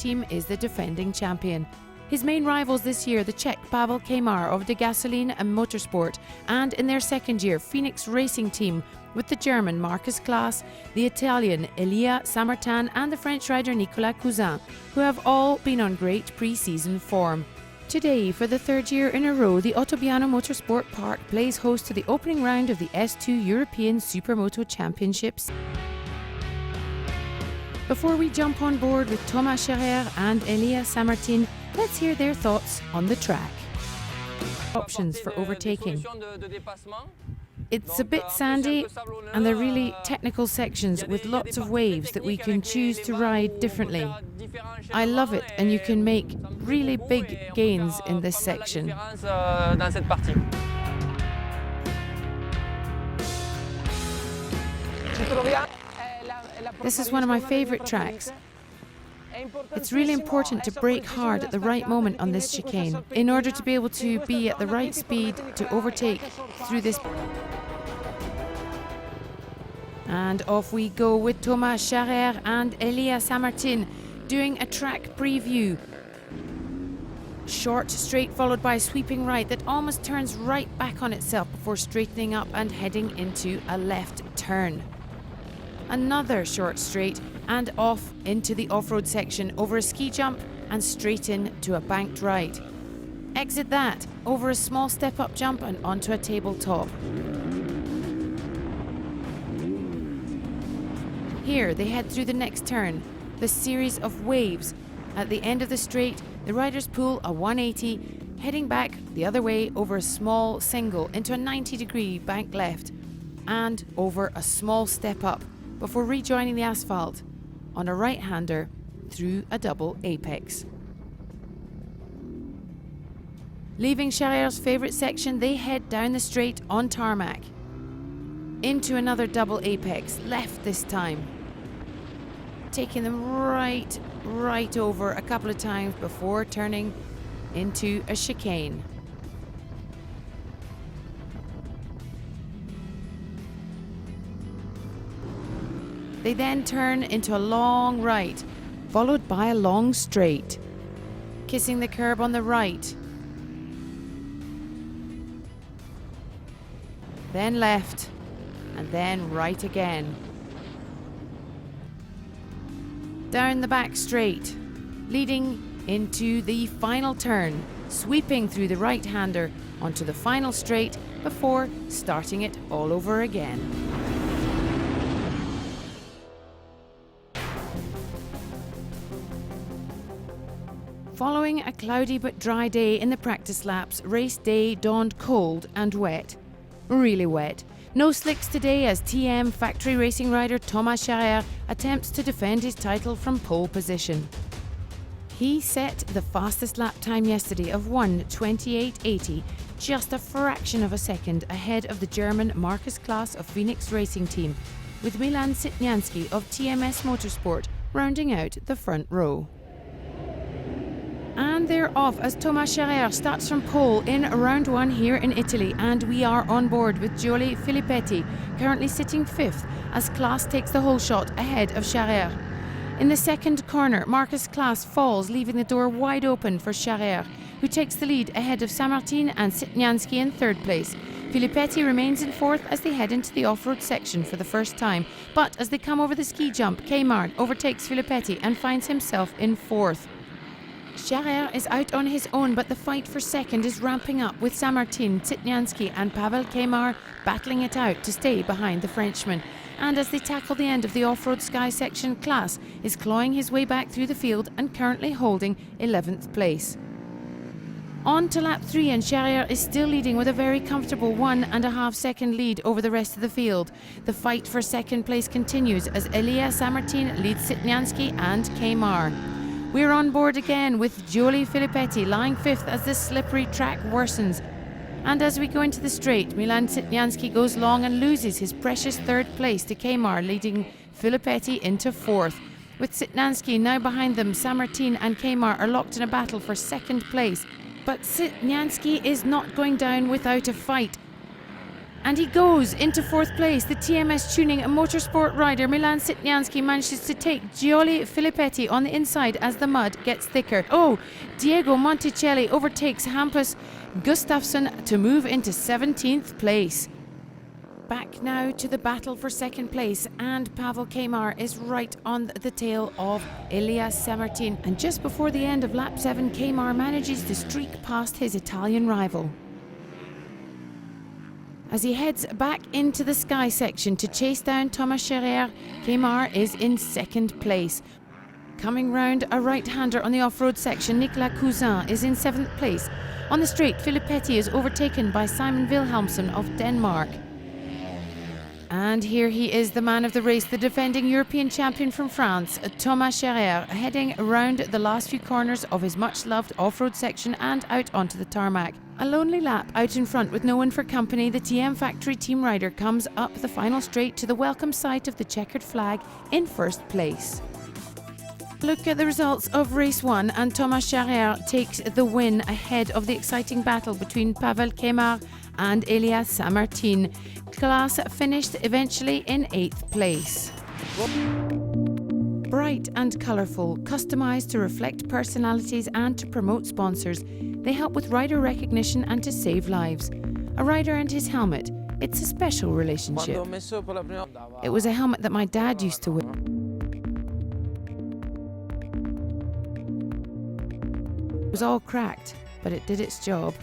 team is the defending champion. His main rivals this year, the Czech Pavel Kamar of De Gasoline and Motorsport, and in their second year, Phoenix Racing Team with the German Markus Klaas, the Italian Elia Sammartin and the French rider Nicolas Cousin, who have all been on great pre-season form. Today, for the third year in a row, the OTTOBIANO Motorsport Park plays host to the opening round of the S2 European Supermoto Championships. Before we jump on board with Thomas Scherer and Elia Sammartin, let's hear their thoughts on the track. Options for overtaking. It's a bit sandy and they're really technical sections with lots of waves that we can choose to ride differently. I love it, and you can make really big gains in this section. This is one of my favorite tracks. It's really important to brake hard at the right moment on this chicane in order to be able to be at the right speed to overtake through this. And off we go with Thomas Scherer and Elia Sammartin doing a track preview. Short straight followed by a sweeping right that almost turns right back on itself before straightening up and heading into a left turn. Another short straight and off into the off-road section over a ski jump and straight in to a banked right. Exit that over a small step-up jump and onto a tabletop. Here they head through the next turn, the series of waves. At the end of the straight, the riders pull a 180, heading back the other way over a small single into a 90-degree bank left and over a small step up before rejoining the asphalt on a right-hander through a double apex. Leaving Scherer's favourite section, they head down the straight on tarmac into another double apex, left this time, taking them right over a couple of times before turning into a chicane. They then turn into a long right, followed by a long straight, kissing the curb on the right. Then left, and then right again. Down the back straight, leading into the final turn, sweeping through the right-hander onto the final straight before starting it all over again. Following a cloudy but dry day in the practice laps, race day dawned cold and wet. Really wet. No slicks today as TM factory racing rider Thomas Scherer attempts to defend his title from pole position. He set the fastest lap time yesterday of 1:28.80, just a fraction of a second ahead of the German Markus Klaas of Phoenix Racing Team, with Milan Sitnianski of TMS Motorsport rounding out the front row. And they're off as Thomas Scherer starts from pole in round one here in Italy, and we are on board with Giulio Filippetti, currently sitting fifth as Klaas takes the whole shot ahead of Scherer. In the second corner, Markus Klaas falls, leaving the door wide open for Scherer, who takes the lead ahead of Sammartin and Sitnianski in third place. Filippetti remains in fourth as they head into the off-road section for the first time, but as they come over the ski jump, Kamar overtakes Filippetti and finds himself in fourth. Scherer is out on his own, but the fight for second is ramping up with Sammartin, Sitnianski and Pavel Kamar battling it out to stay behind the Frenchman. And as they tackle the end of the off-road sky section, Klaas is clawing his way back through the field and currently holding 11th place. On to lap 3, and Scherer is still leading with a very comfortable 1.5 second lead over the rest of the field. The fight for second place continues as Elia Sammartin leads Sitnianski and Kamar. We're on board again with Giulio Filippetti lying fifth as the slippery track worsens. And as we go into the straight, Milan Sitnianski goes long and loses his precious third place to Kamar, leading Filippetti into fourth. With Sitnianski now behind them, Sammartin and Kamar are locked in a battle for second place. But Sitnianski is not going down without a fight. And he goes into fourth place. The TMS Tuning Motorsport rider Milan Sitnianski manages to take Gioli Filippetti on the inside as the mud gets thicker. Oh, Diego Monticelli overtakes Hampus Gustafsson to move into 17th place. Back now to the battle for second place, and Pavel Kmar is right on the tail of Elias Sammartin. And just before the end of lap 7, Kmar manages to streak past his Italian rival. As he heads back into the Sky section to chase down Thomas Scherer, Kmar is in second place. Coming round a right-hander on the off-road section, Nicolas Cousin is in 7th place. On the straight, Filippetti is overtaken by Simon Wilhelmsson of Denmark. And here he is, the man of the race, the defending European champion from France, Thomas Scherer, heading around the last few corners of his much-loved off-road section and out onto the tarmac. A lonely lap out in front with no one for company, the TM Factory team rider comes up the final straight to the welcome sight of the checkered flag in first place. Look at the results of race 1, and Thomas Scherer takes the win ahead of the exciting battle between Pavel Kmar and Elias Sammartin. Klaas finished eventually in 8th place. Bright and colourful, customised to reflect personalities and to promote sponsors, they help with rider recognition and to save lives. A rider and his helmet, it's a special relationship. It was a helmet that my dad used to wear. It was all cracked, but it did its job.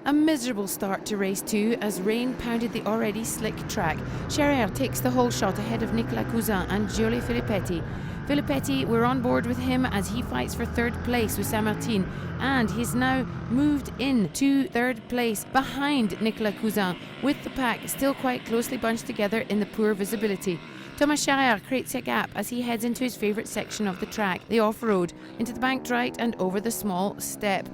A miserable start to race 2 as rain pounded the already slick track. Scherer takes the whole shot ahead of Nicolas Cousin and Gioli Filippetti. Filippetti, we're on board with him as he fights for 3rd place with Sammartin, and he's now moved in to 3rd place behind Nicolas Cousin, with the pack still quite closely bunched together in the poor visibility. Thomas Scherer creates a gap as he heads into his favourite section of the track, the off-road, into the banked right and over the small step.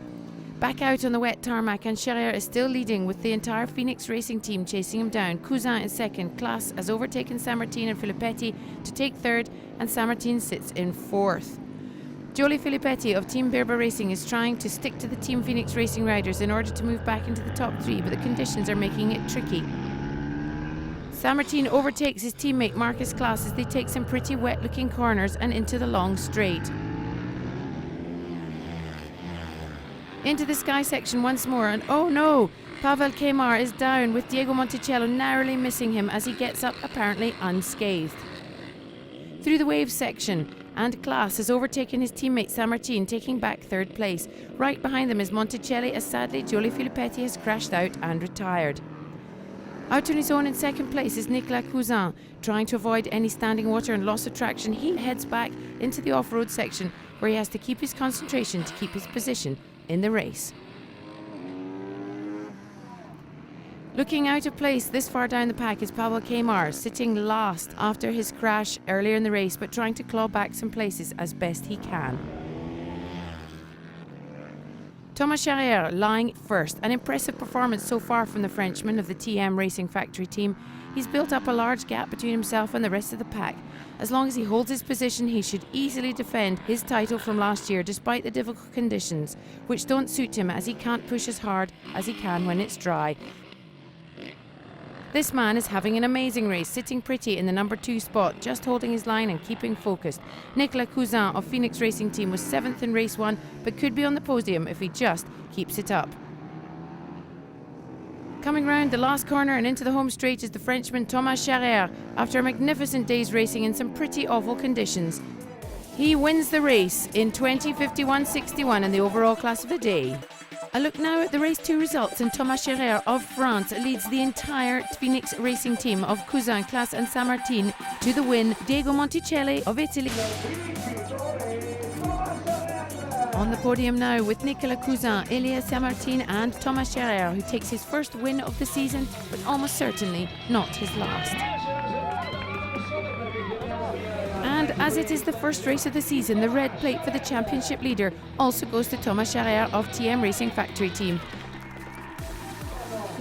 Back out on the wet tarmac, and Scherer is still leading with the entire Phoenix Racing team chasing him down. Cousin is second. Klaas has overtaken Sammartin and Filippetti to take 3rd, and Sammartin sits in 4th. Gioli Filippetti of Team Berber Racing is trying to stick to the Team Phoenix Racing riders in order to move back into the top 3, but the conditions are making it tricky. Sammartin overtakes his teammate Marcus Klaas as they take some pretty wet-looking corners and into the long straight. Into the Sky section once more, and oh no! Pavel Kmar is down, with Diego Monticello narrowly missing him as he gets up apparently unscathed. Through the Waves section, and Klaas has overtaken his teammate Sammartin, taking back 3rd place. Right behind them is Monticelli, as sadly Gioli Filippetti has crashed out and retired. Out on his own in 2nd place is Nicolas Cousin. Trying to avoid any standing water and loss of traction, he heads back into the off-road section, where he has to keep his concentration to keep his position in the race. Looking out of place this far down the pack is Pavel Kmar, sitting last after his crash earlier in the race, but trying to claw back some places as best he can. Thomas Scherer lying first, an impressive performance so far from the Frenchman of the TM Racing Factory team. He's built up a large gap between himself and the rest of the pack. As long as he holds his position, he should easily defend his title from last year, despite the difficult conditions, which don't suit him as he can't push as hard as he can when it's dry. This man is having an amazing race, sitting pretty in the number 2 spot, just holding his line and keeping focused. Nicolas Cousin of Phoenix Racing Team was 7th in race 1, but could be on the podium if he just keeps it up. Coming round the last corner and into the home straight is the Frenchman Thomas Scherer, after a magnificent day's racing in some pretty awful conditions. He wins the race in 20:51.61 in the overall class of the day. A look now at the race 2 results, and Thomas Scherer of France leads the entire Phoenix Racing team of Cousin, Klaas and Sammartin to the win. Diego Monticelli of Italy on the podium now with Nicolas Cousin, Elias Sammartin and Thomas Scherer, who takes his first win of the season, but almost certainly not his last. And as it is the first race of the season, the red plate for the championship leader also goes to Thomas Scherer of TM Racing Factory team.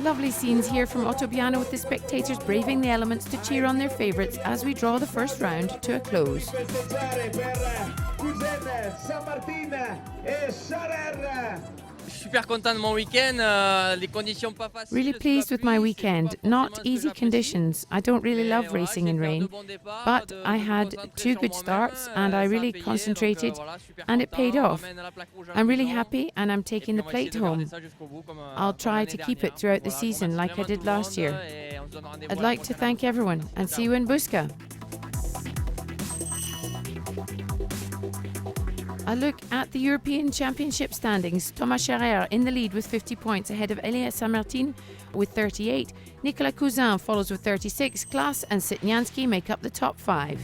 Lovely scenes here from OTTOBIANO, with the spectators braving the elements to cheer on their favourites as we draw the first round to a close. super content de mon week-end. Les conditions pas faciles. Really sous la pleased with pluie, my c'est weekend. pas forcément Not ce que easy j'apprécie. conditions. I don't really Mais love voilà, racing j'ai in fait un de rain, bons départs, but de I me had concentrer 2 sur good moi-même, starts and I ça a really payé, donc concentrated voilà, super and it paid content. On off. ramène la plaque rouge à I'm really l'horizon. happy and I'm Et puis taking the on va essayer plate de garder home. ça jusqu'au bout I'll comme try l'année to keep dernière. it throughout the Voilà, je vous season remercie like I vraiment did tout le last monde year. et on se donne rendez-vous I'd à la like to prochaine à thank Busca. everyone and see you in Busca. A look at the European Championship standings. Thomas Scherer in the lead with 50 points ahead of Elias Samartin with 38. Nicolas Cousin follows with 36. Klaas and Sitnyanski make up the top 5.